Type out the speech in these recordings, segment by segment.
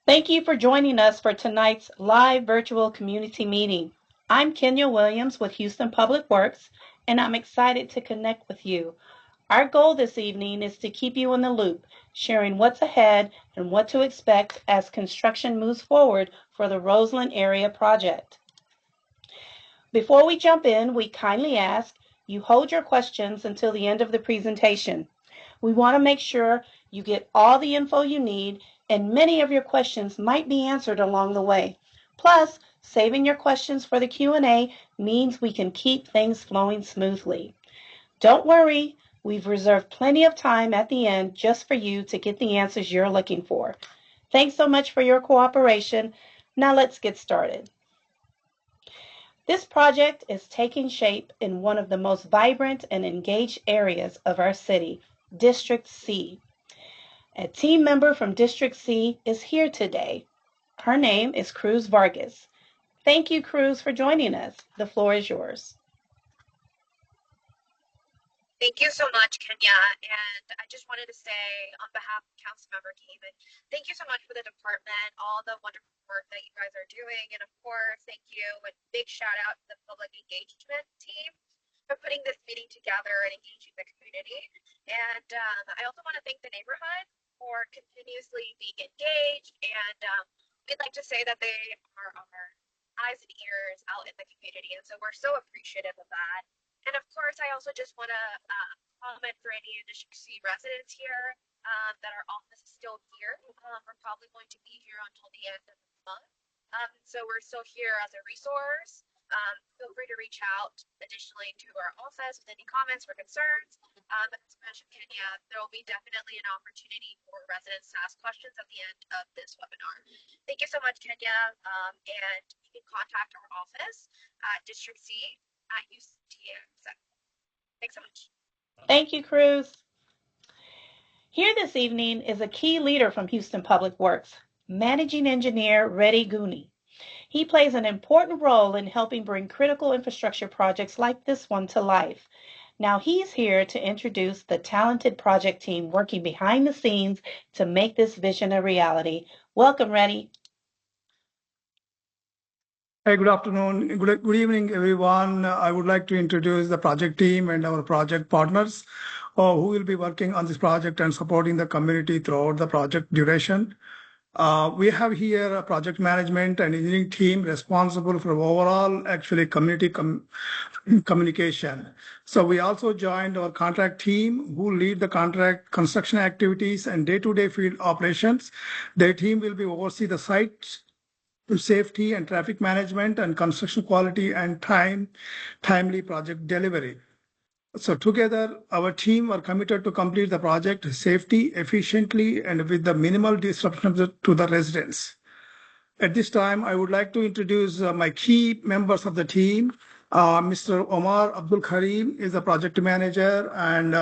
Thank you for joining us for tonight's live virtual community meeting. I'm Kenya Williams with Houston Public Works, and I'm excited to connect with you. Our goal this evening is to keep you in the loop, sharing what's ahead and what to expect as construction moves forward for the Roseland Area project. Before we jump in, we kindly ask you hold your questions until the end of the presentation. We want to make sure you get all the info you need, and many of your questions might be answered along the way. Plus, saving your questions for the Q&A means we can keep things flowing smoothly. Don't worry, we've reserved plenty of time at the end just for you to get the answers you're looking for. Thanks so much for your cooperation. Now let's get started. This project is taking shape in one of the most vibrant and engaged areas of our city, District C. A team member from District C is here today. Her name is Cruz Vargas. Thank you, Cruz, for joining us. The floor is yours. Thank you so much, Kenya. And I just wanted to say on behalf of Councilmember Damon, thank you so much for the department, all the wonderful work that you guys are doing. And of course, thank you and big shout out to the public engagement team for putting this meeting together and engaging the community. And I also want to thank the neighborhood for continuously being engaged. And we'd like to say that they are our eyes and ears out in the community. And so we're so appreciative of that. And of course, I also just want to comment for any District C residents here that our office is still here. We're probably going to be here until the end of the month. So we're still here as a resource. Feel free to reach out additionally to our office with any comments or concerns. As mentioned, Kenya, there will be definitely an opportunity for residents to ask questions at the end of this webinar. Thank you so much, Kenya. And you can contact our office at District C at UCTM. Thanks so much. Thank you, Cruz. Here this evening is a key leader from Houston Public Works, Managing Engineer Reddy Gooney. He plays an important role in helping bring critical infrastructure projects like this one to life. Now he's here to introduce the talented project team working behind the scenes to make this vision a reality. Welcome, Reddy. Hey, good afternoon. Good evening, everyone. I would like to introduce the project team and our project partners who will be working on this project and supporting the community throughout the project duration. We have here a project management and engineering team responsible for overall community communication. So we also joined our contract team who lead the contract construction activities and day-to-day field operations. Their team will be oversee the site safety and traffic management and construction quality and timely project delivery. So together, our team are committed to complete the project safely, efficiently, and with the minimal disruption to the residents. At this time, I would like to introduce my key members of the team. Mr. Omar Abdul Karim is the project manager and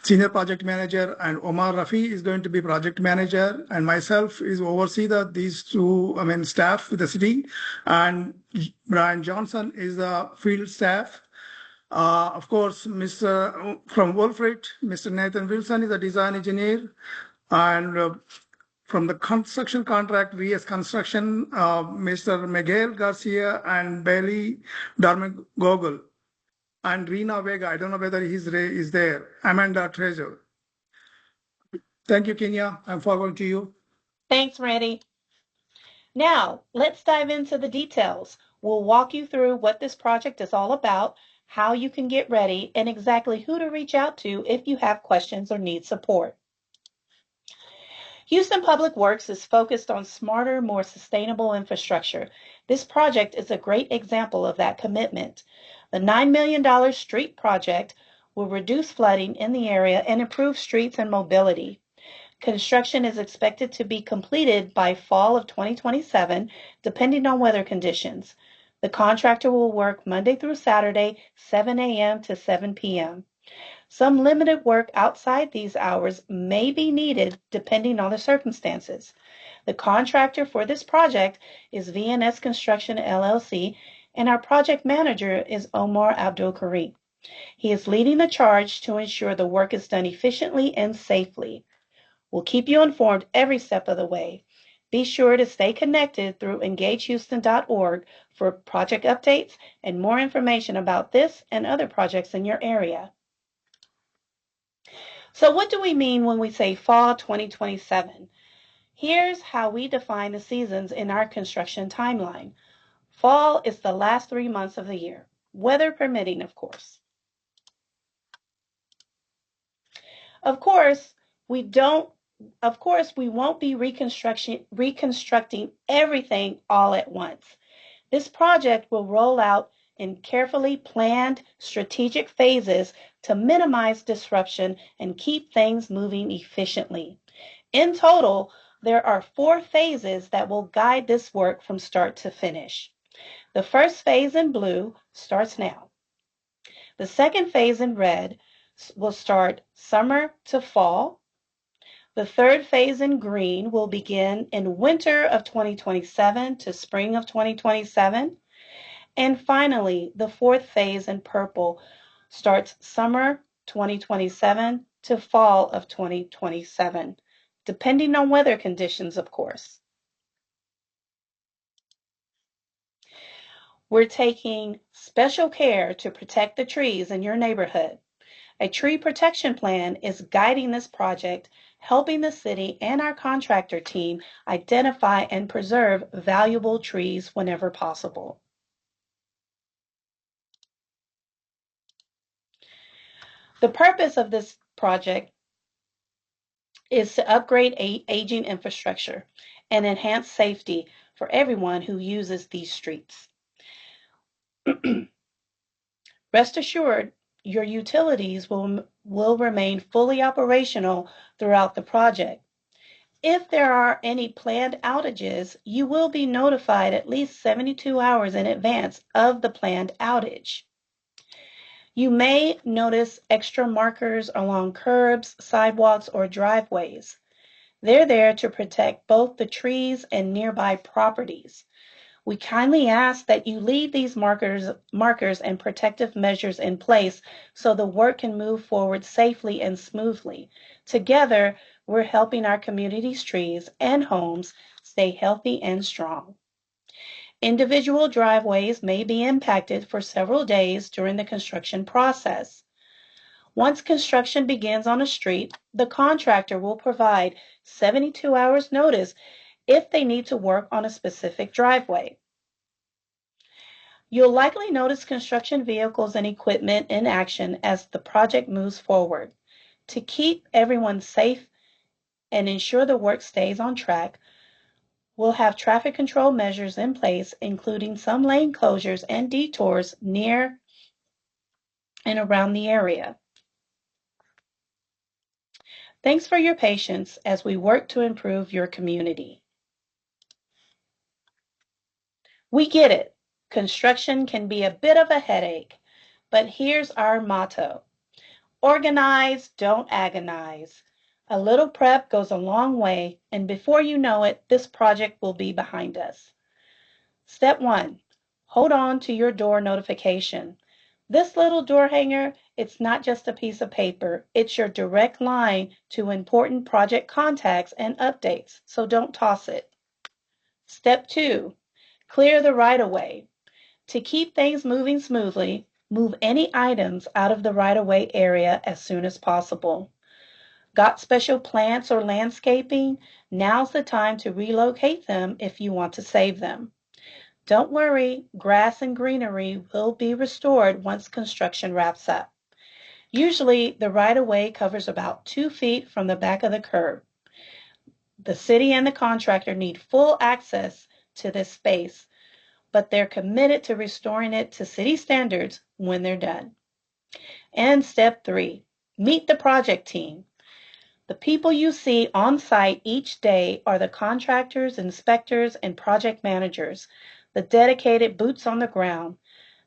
senior project manager, and Omar Rafi is going to be project manager, and myself is oversee these two staff with the city, and Brian Johnson is the field staff. Of course, Mr. from Wolfrit, Mr. Nathan Wilson is a design engineer, and from the construction contract, VS Construction, Mr. Miguel Garcia and Bailey Darmagogol. And Rina Vega, I don't know whether is there. Amanda Treasure. Thank you, Kenya. I'm forward to you. Thanks, Reddy. Now, let's dive into the details. We'll walk you through what this project is all about, how you can get ready, and exactly who to reach out to if you have questions or need support. Houston Public Works is focused on smarter, more sustainable infrastructure. This project is a great example of that commitment. The $9 million street project will reduce flooding in the area and improve streets and mobility. Construction is expected to be completed by fall of 2027, depending on weather conditions. The contractor will work Monday through Saturday, 7 a.m. to 7 p.m. Some limited work outside these hours may be needed depending on the circumstances. The contractor for this project is VNS Construction LLC, and our project manager is Omar Abdul Karim. He is leading the charge to ensure the work is done efficiently and safely. We'll keep you informed every step of the way. Be sure to stay connected through engagehouston.org for project updates and more information about this and other projects in your area. So what do we mean when we say fall 2027? Here's how we define the seasons in our construction timeline. Fall is the last 3 months of the year, weather permitting, of course. Of course, we won't be reconstructing everything all at once. This project will roll out in carefully planned strategic phases to minimize disruption and keep things moving efficiently. In total, there are 4 phases that will guide this work from start to finish. The first phase in blue starts now. The second phase in red will start summer to fall. The third phase in green will begin in winter of 2027 to spring of 2027. And finally, the fourth phase in purple starts summer 2027 to fall of 2027, depending on weather conditions, of course. We're taking special care to protect the trees in your neighborhood. A tree protection plan is guiding this project, helping the city and our contractor team identify and preserve valuable trees whenever possible. The purpose of this project is to upgrade aging infrastructure and enhance safety for everyone who uses these streets. Rest assured, your utilities will remain fully operational throughout the project. If there are any planned outages, you will be notified at least 72 hours in advance of the planned outage. You may notice extra markers along curbs, sidewalks, or driveways. They're there to protect both the trees and nearby properties. We kindly ask that you leave these markers and protective measures in place so the work can move forward safely and smoothly. Together, we're helping our community's trees and homes stay healthy and strong. Individual driveways may be impacted for several days during the construction process. Once construction begins on a street, the contractor will provide 72 hours notice if they need to work on a specific driveway. You'll likely notice construction vehicles and equipment in action as the project moves forward. To keep everyone safe and ensure the work stays on track, we'll have traffic control measures in place, including some lane closures and detours near and around the area. Thanks for your patience as we work to improve your community. We get it. Construction can be a bit of a headache, but here's our motto. Organize, don't agonize. A little prep goes a long way, and before you know it, this project will be behind us. Step 1. Hold on to your door notification. This little door hanger, it's not just a piece of paper. It's your direct line to important project contacts and updates, so don't toss it. Step 2. Clear the right-of-way. To keep things moving smoothly, move any items out of the right-of-way area as soon as possible. Got special plants or landscaping? Now's the time to relocate them if you want to save them. Don't worry, grass and greenery will be restored once construction wraps up. Usually, the right-of-way covers about 2 feet from the back of the curb. The city and the contractor need full access to this space, but they're committed to restoring it to city standards when they're done. And step 3, meet the project team. The people you see on site each day are the contractors, inspectors, and project managers, the dedicated boots on the ground.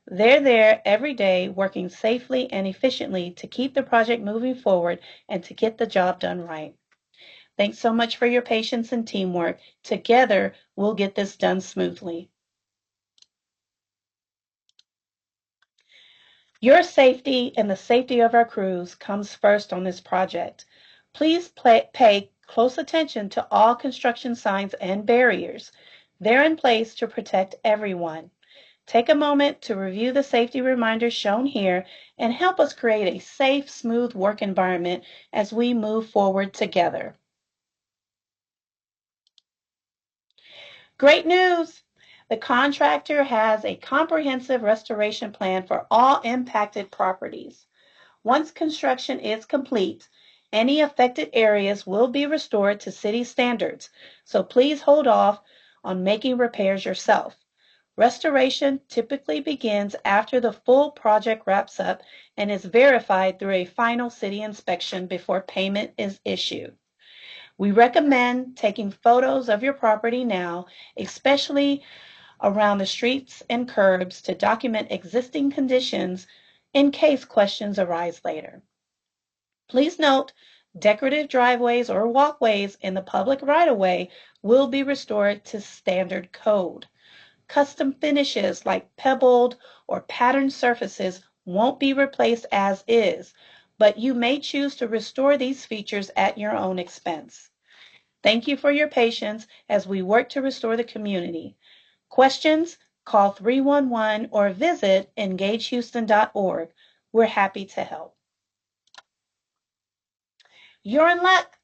They're there every day working safely and efficiently to keep the project moving forward and to get the job done right. Thanks so much for your patience and teamwork. Together, we'll get this done smoothly. Your safety and the safety of our crews comes first on this project. Please pay close attention to all construction signs and barriers. They're in place to protect everyone. Take a moment to review the safety reminders shown here and help us create a safe, smooth work environment as we move forward together. Great news! The contractor has a comprehensive restoration plan for all impacted properties. Once construction is complete, any affected areas will be restored to city standards, so please hold off on making repairs yourself. Restoration typically begins after the full project wraps up and is verified through a final city inspection before payment is issued. We recommend taking photos of your property now, especially around the streets and curbs, to document existing conditions in case questions arise later. Please note, decorative driveways or walkways in the public right-of-way will be restored to standard code. Custom finishes like pebbled or patterned surfaces won't be replaced as is, but you may choose to restore these features at your own expense. Thank you for your patience as we work to restore the community. Questions? Call 311 or visit engagehouston.org. We're happy to help. You're in luck.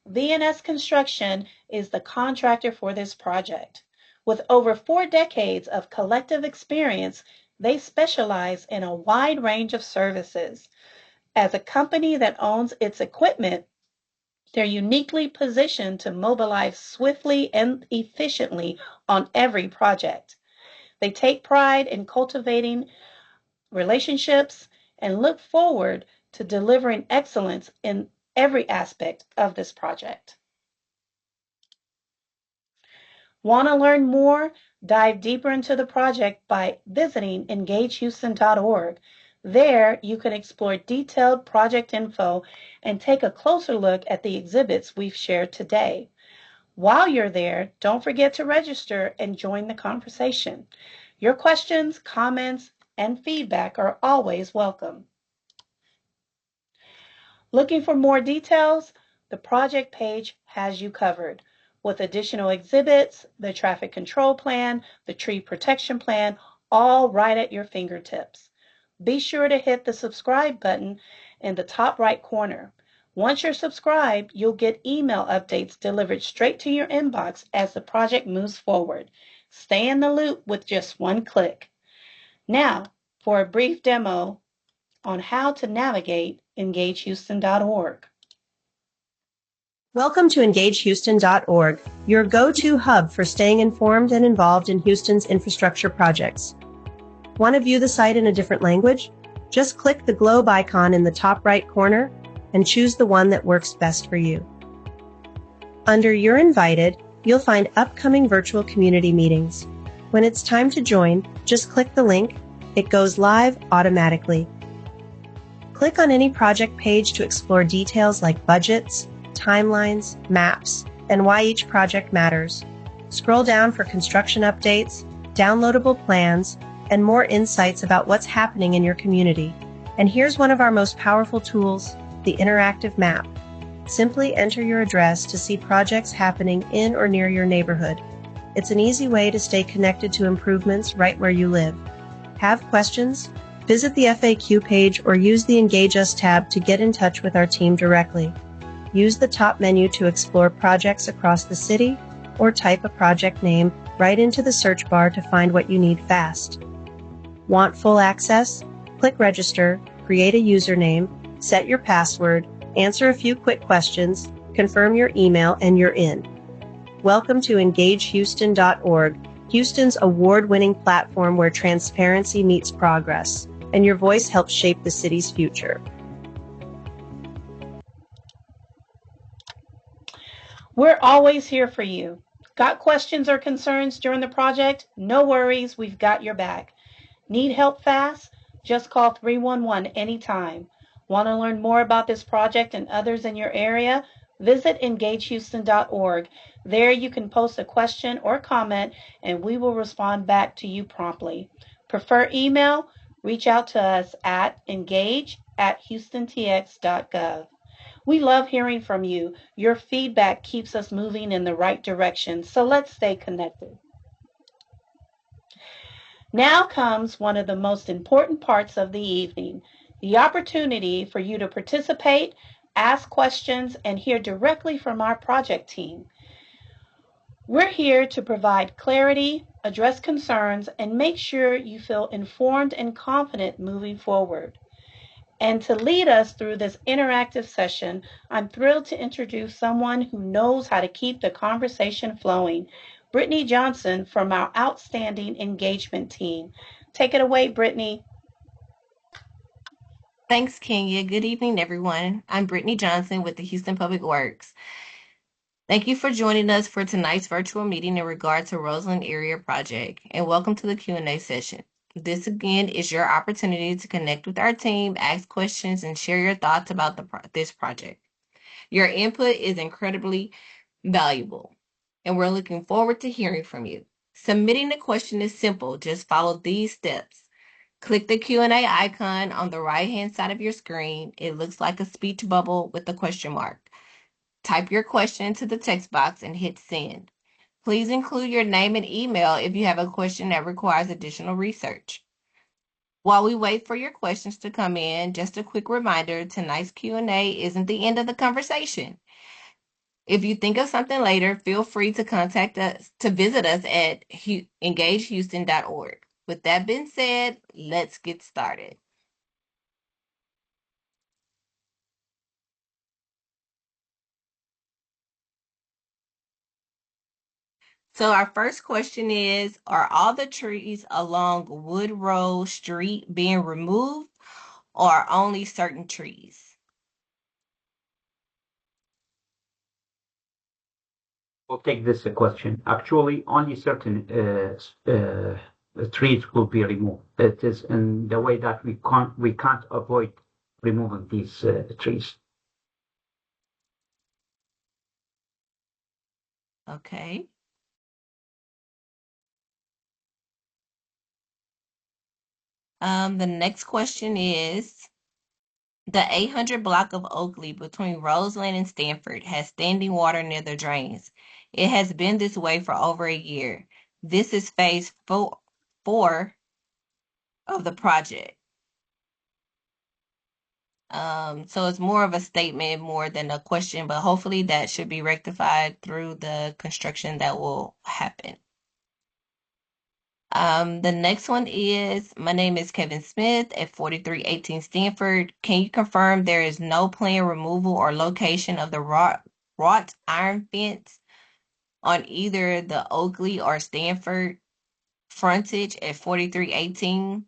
V&S Construction is the contractor for this project. With over 4 decades of collective experience, they specialize in a wide range of services. As a company that owns its equipment, they're uniquely positioned to mobilize swiftly and efficiently on every project. They take pride in cultivating relationships and look forward to delivering excellence in every aspect of this project. Want to learn more? Dive deeper into the project by visiting engagehouston.org. There, you can explore detailed project info and take a closer look at the exhibits we've shared today. While you're there, don't forget to register and join the conversation. Your questions, comments, and feedback are always welcome. Looking for more details? The project page has you covered, with additional exhibits, the traffic control plan, the tree protection plan, all right at your fingertips. Be sure to hit the subscribe button in the top right corner. Once you're subscribed, you'll get email updates delivered straight to your inbox as the project moves forward. Stay in the loop with just one click. Now, for a brief demo on how to navigate engagehouston.org. Welcome to engagehouston.org, your go-to hub for staying informed and involved in Houston's infrastructure projects. Want to view the site in a different language? Just click the globe icon in the top right corner and choose the one that works best for you. Under You're Invited, you'll find upcoming virtual community meetings. When it's time to join, just click the link. It goes live automatically. Click on any project page to explore details like budgets, timelines, maps, and why each project matters. Scroll down for construction updates, downloadable plans, and more insights about what's happening in your community. And here's one of our most powerful tools, the interactive map. Simply enter your address to see projects happening in or near your neighborhood. It's an easy way to stay connected to improvements right where you live. Have questions? Visit the FAQ page or use the Engage Us tab to get in touch with our team directly. Use the top menu to explore projects across the city, or type a project name right into the search bar to find what you need fast. Want full access? Click Register, create a username, set your password, answer a few quick questions, confirm your email, and you're in. Welcome to EngageHouston.org, Houston's award-winning platform where transparency meets progress, and your voice helps shape the city's future. We're always here for you. Got questions or concerns during the project? No worries, we've got your back. Need help fast? Just call 311 anytime. Want to learn more about this project and others in your area? Visit engagehouston.org. There you can post a question or comment and we will respond back to you promptly. Prefer email? Reach out to us at engage@houstontx.gov. We love hearing from you. Your feedback keeps us moving in the right direction, so let's stay connected. Now comes one of the most important parts of the evening, the opportunity for you to participate, ask questions, and hear directly from our project team. We're here to provide clarity, address concerns, and make sure you feel informed and confident moving forward. And to lead us through this interactive session, I'm thrilled to introduce someone who knows how to keep the conversation flowing, Brittany Johnson from our outstanding engagement team. Take it away, Brittany. Thanks, Kenya. Good evening, everyone. I'm Brittany Johnson with the Houston Public Works. Thank you for joining us for tonight's virtual meeting in regard to Roseland Area project, and welcome to the Q&A session. This again is your opportunity to connect with our team, ask questions, and share your thoughts about this project. Your input is incredibly valuable, and we're looking forward to hearing from you. Submitting a question is simple. Just follow these steps. Click the Q&A icon on the right-hand side of your screen. It looks like a speech bubble with a question mark. Type your question into the text box and hit send. Please include your name and email if you have a question that requires additional research. While we wait for your questions to come in, just a quick reminder, tonight's Q&A isn't the end of the conversation. If you think of something later, feel free to contact us, to visit us at engagehouston.org. With that being said, let's get started. So our first question is, are all the trees along Woodrow Street being removed or only certain trees? We'll take this question. Actually, only certain trees will be removed. It is in the way that we can't avoid removing these trees. Okay. The next question is, the 800 block of Oakley between Roseland and Stanford has standing water near the drains. It has been this way for over a year. This is phase four of the project. So it's more of a statement more than a question, but hopefully that should be rectified through the construction that will happen. The next one is, my name is Kevin Smith at 4318 Stanford. Can you confirm there is no planned removal or location of the wrought iron fence on either the Oakley or Stanford frontage at 4318?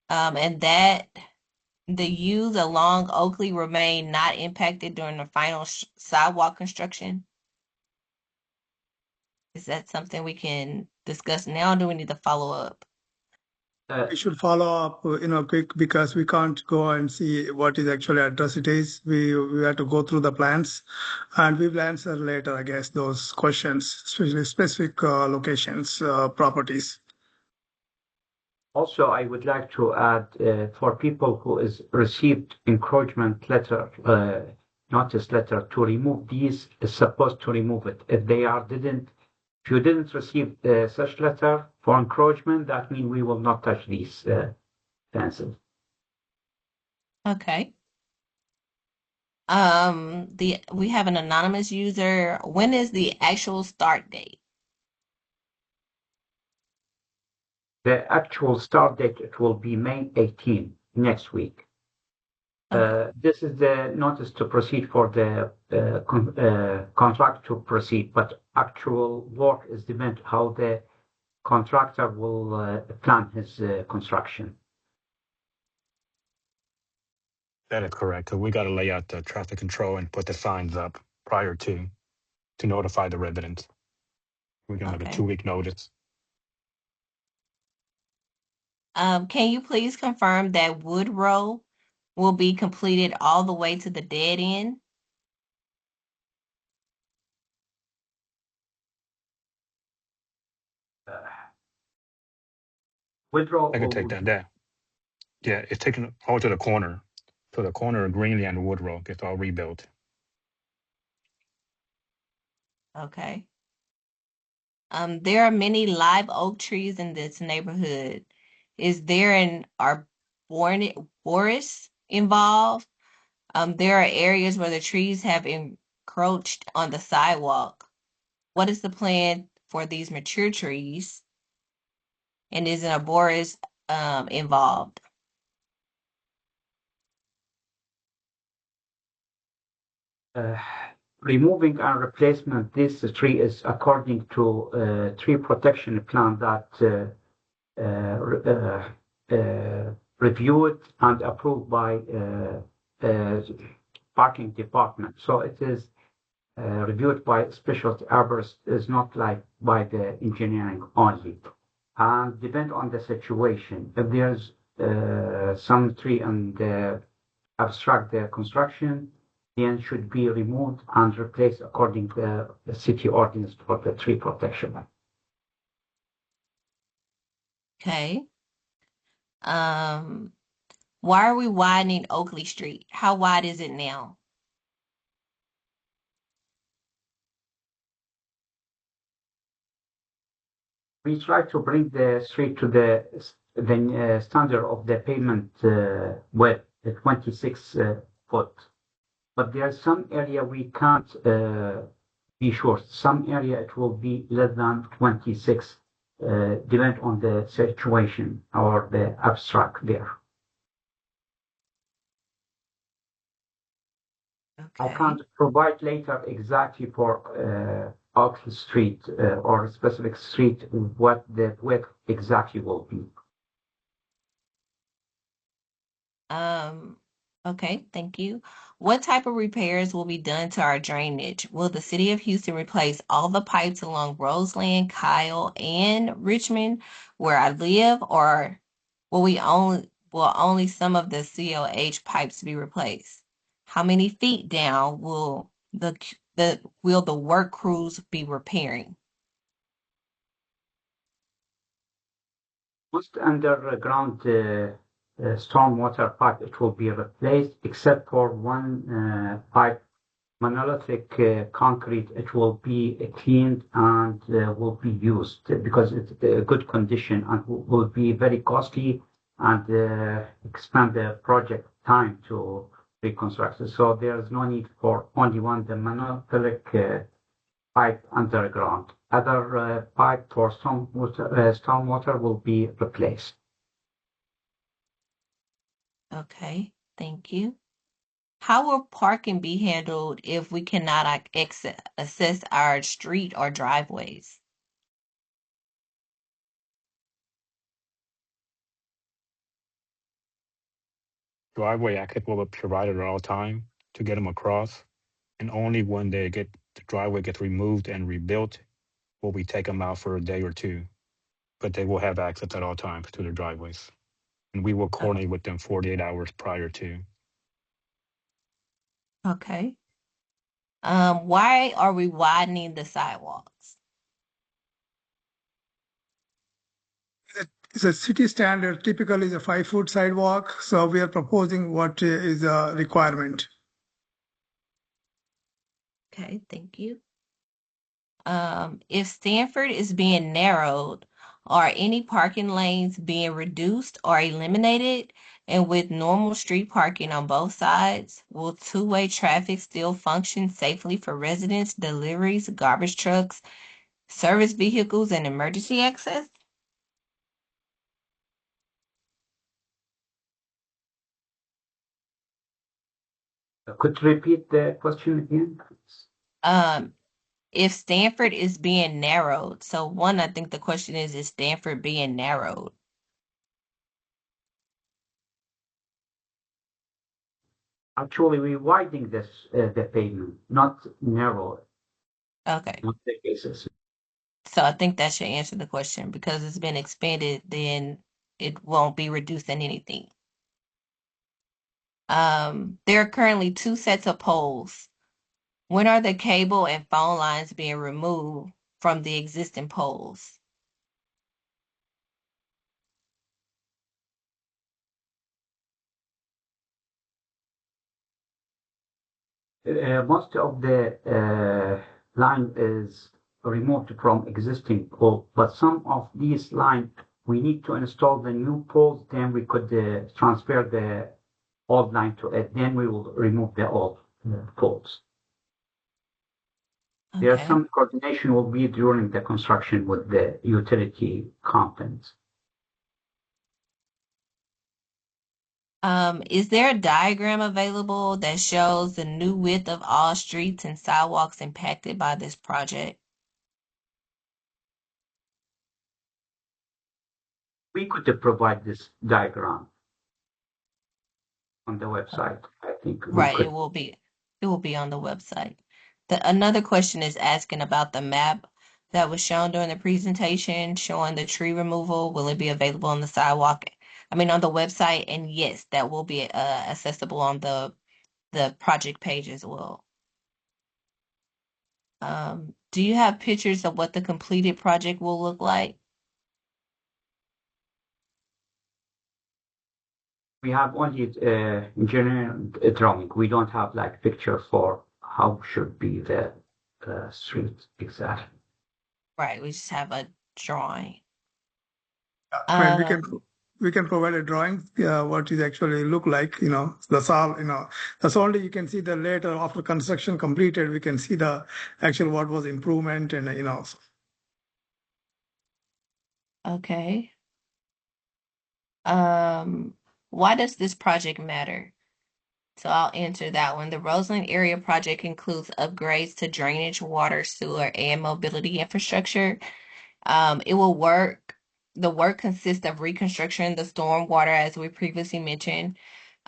And that the use along Oakley remain not impacted during the final sidewalk construction? Is that something we can discuss now, or do we need to follow up? We should follow up, quick, because we can't go and see what is actually address it is. We have to go through the plans, and we will answer later, I guess, those questions, especially specific locations, properties. Also, I would like to add for people who is received encroachment letter, notice letter to remove these, is supposed to remove it. If you didn't receive such letter for encroachment, that means we will not touch these fences. Okay. We have an anonymous user. When is the actual start date? The actual start date, it will be May 18, next week. Okay. This is the notice to proceed for the contract to proceed, but actual work is depend how the contractor will plan his construction. That is correct, because we got to lay out the traffic control and put the signs up prior to notify the residents. We can have a Okay. 2-week notice. Can you please confirm that Woodrow will be completed all the way to the dead end? Woodrow I can take that down. Yeah, it's taken all to the corner So the corner of Greenlee and Woodrow gets all rebuilt. Okay. There are many live oak trees in this neighborhood. Is there an arborist involved? There are areas where the trees have encroached on the sidewalk. What is the plan for these mature trees? And is an arborist involved? Removing and replacement this tree is according to tree protection plan that reviewed and approved by parking department. So it is reviewed by specialty arborist, is not like by the engineering only. And depend on the situation. If there's some tree and obstruct the construction, then should be removed and replaced according to the city ordinance for the tree protection. Okay. Why are we widening Oakley Street? How wide is it now? We try to bring the street to the standard of the pavement width, 26 foot. But there's some area we can't be sure. Some area it will be less than 26, depend on the situation or the abstract there. I Okay. can't provide later exactly for Oxford Street or a specific street what the width exactly will be. Okay, thank you. What type of repairs will be done to our drainage? Will the city of Houston replace all the pipes along Roseland, Kyle, and Richmond where I live, or will only some of the COH pipes be replaced? How many feet down will the work crews be repairing? Most underground stormwater pipe, it will be replaced except for one pipe, monolithic concrete. It will be cleaned and will be used because it's a good condition and will be very costly and expand the project time to reconstruct it. So there's no need for only one, the monolithic pipe underground. Other pipe for stormwater will be replaced. Okay, thank you. How will parking be handled if we cannot access our street or driveways? Driveway access will be provided at all time to get them across. And only when the driveway gets removed and rebuilt will we take them out for a day or two. But they will have access at all times to their driveways. And we will coordinate with them 48 hours prior to. Okay. Why are we widening the sidewalks? It's a city standard, typically is a 5-foot sidewalk. So we are proposing what is a requirement. Okay, thank you. If Stanford is being narrowed, are any parking lanes being reduced or eliminated? And with normal street parking on both sides, will two-way traffic still function safely for residents, deliveries, garbage trucks, service vehicles, and emergency access? Could you repeat the question again? Um, if Stanford is being narrowed, so one, I think the question is Stanford being narrowed? Actually, we're widening the pavement, not narrow, Okay. not the cases. So I think that should answer the question because it's been expanded, then it won't be reducing anything. There are currently 2 sets of poles. When are the cable and phone lines being removed from the existing poles? Most of the line is removed from existing pole, but some of these line we need to install the new poles. Then we could transfer the old line to it. Then we will remove the old poles. There's Okay. some coordination will be during the construction with the utility companies. Is there a diagram available that shows the new width of all streets and sidewalks impacted by this project? We could provide this diagram on the website. I think we Right, could. it will be on the website. Another question is asking about the map that was shown during the presentation, showing the tree removal. Will it be available on the sidewalk? I mean, on the website? And yes, that will be accessible on the project page as well. Do you have pictures of what the completed project will look like? We have only engineering drawing. We don't have like picture for how should be the street exactly. Right, we just have a drawing. I mean, Um, we can provide a drawing, what it actually look like, that's all, that's only you can see the later after construction completed, we can see the actual what was improvement and, okay. Um, why does this project matter? So I'll answer that one. The Roseland Area project includes upgrades to drainage, water, sewer, and mobility infrastructure. It will work. The work consists of reconstruction the storm water, as we previously mentioned,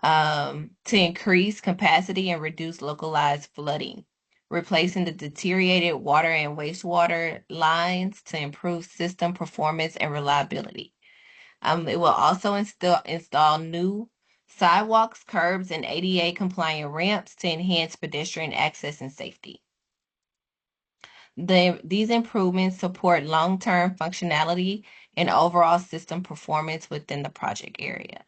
to increase capacity and reduce localized flooding, replacing the deteriorated water and wastewater lines to improve system performance and reliability. It will also install new sidewalks, curbs, and ADA compliant ramps to enhance pedestrian access and safety. These improvements support long-term functionality and overall system performance within the project area.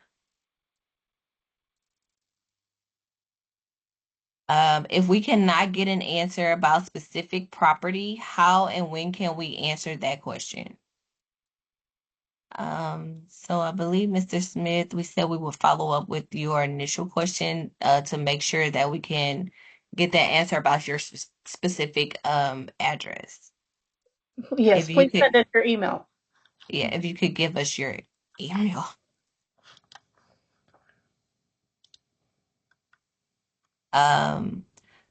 If we cannot get an answer about specific property, how and when can we answer that question? So I believe, Mr. Smith, we said we would follow up with your initial question to make sure that we can get that answer about your specific Yes, address. If you please send could, us your email. yeah, if you could give us your email. Um,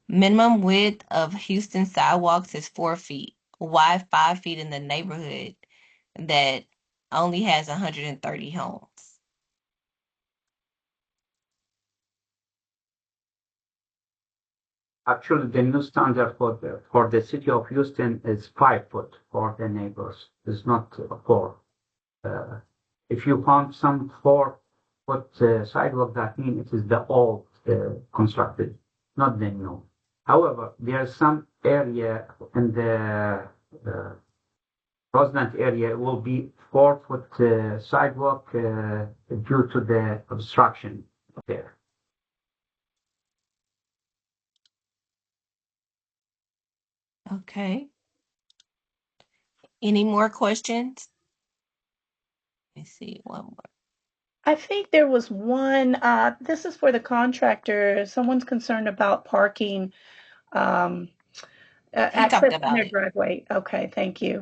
Minimum width of Houston sidewalks is 4 feet. Why 5 feet in the neighborhood that only has 130 homes? Actually, the new standard for the city of Houston is 5 foot for the neighbors. It's not 4. Uh, if you found some 4 foot sidewalk, that means it is the old constructed, not the new. However, there's some area in the Roseland area will be 4 foot sidewalk due to the obstruction there. Okay. Any more questions? Let me see one more. I think there was one, this is for the contractor. Someone's concerned about parking, um, He talked accessing about their it. driveway. Okay, thank you.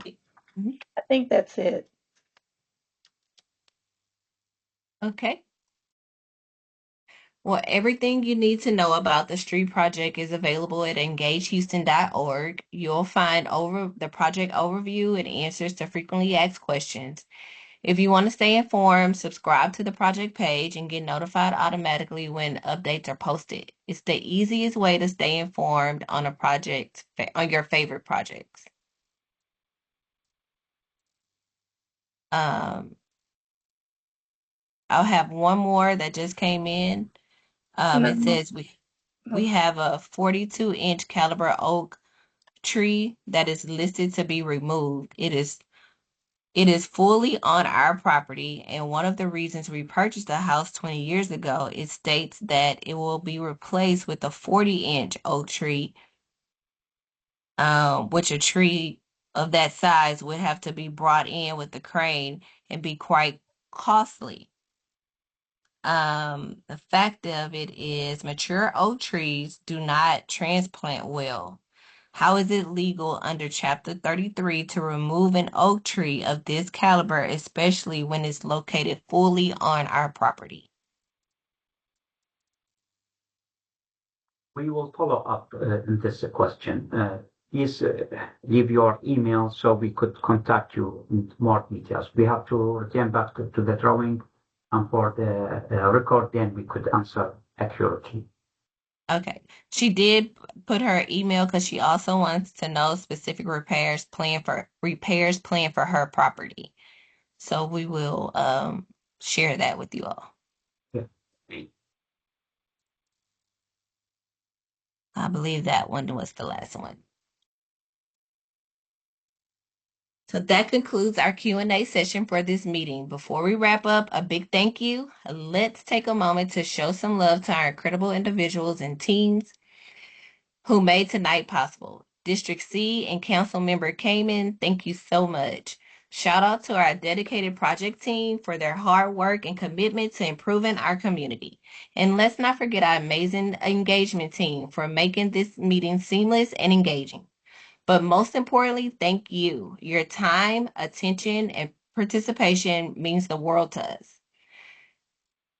Mhm. I think that's it. Okay. Well, everything you need to know about the street project is available at engagehouston.org. You'll find over the project overview and answers to frequently asked questions. If you want to stay informed, subscribe to the project page and get notified automatically when updates are posted. It's the easiest way to stay informed on a project, on your favorite projects. Um, I'll have one more that just came in. It No, says we have a 42-inch caliber oak tree that is listed to be removed. It is It is fully on our property, and one of the reasons we purchased the house 20 years ago, it states that it will be replaced with a 40-inch oak tree, which a tree of that size would have to be brought in with the crane and be quite costly. The fact of it is mature oak trees do not transplant well. How is it legal under Chapter 33 to remove an oak tree of this caliber, especially when it's located fully on our property? We will follow up in this question. Please leave your email so we could contact you in more details. We have to return back to the drawing and for the record, then we could answer accurately. Okay. She did put her email because she also wants to know specific repairs planned for her property. So we will share that with you all. Yeah. I believe that one was the last one. So that concludes our Q&A session for this meeting. Before we wrap up, a big thank you. Let's take a moment to show some love to our incredible individuals and teams who made tonight possible. District C and Council Member Kamen, thank you so much. Shout out to our dedicated project team for their hard work and commitment to improving our community. And let's not forget our amazing engagement team for making this meeting seamless and engaging. But most importantly, thank you. Your time, attention, and participation means the world to us.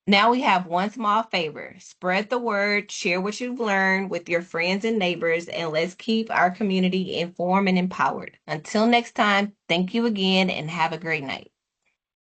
Now we have one small favor. Spread the word, share what you've learned with your friends and neighbors, and let's keep our community informed and empowered. Until next time, thank you again and have a great night.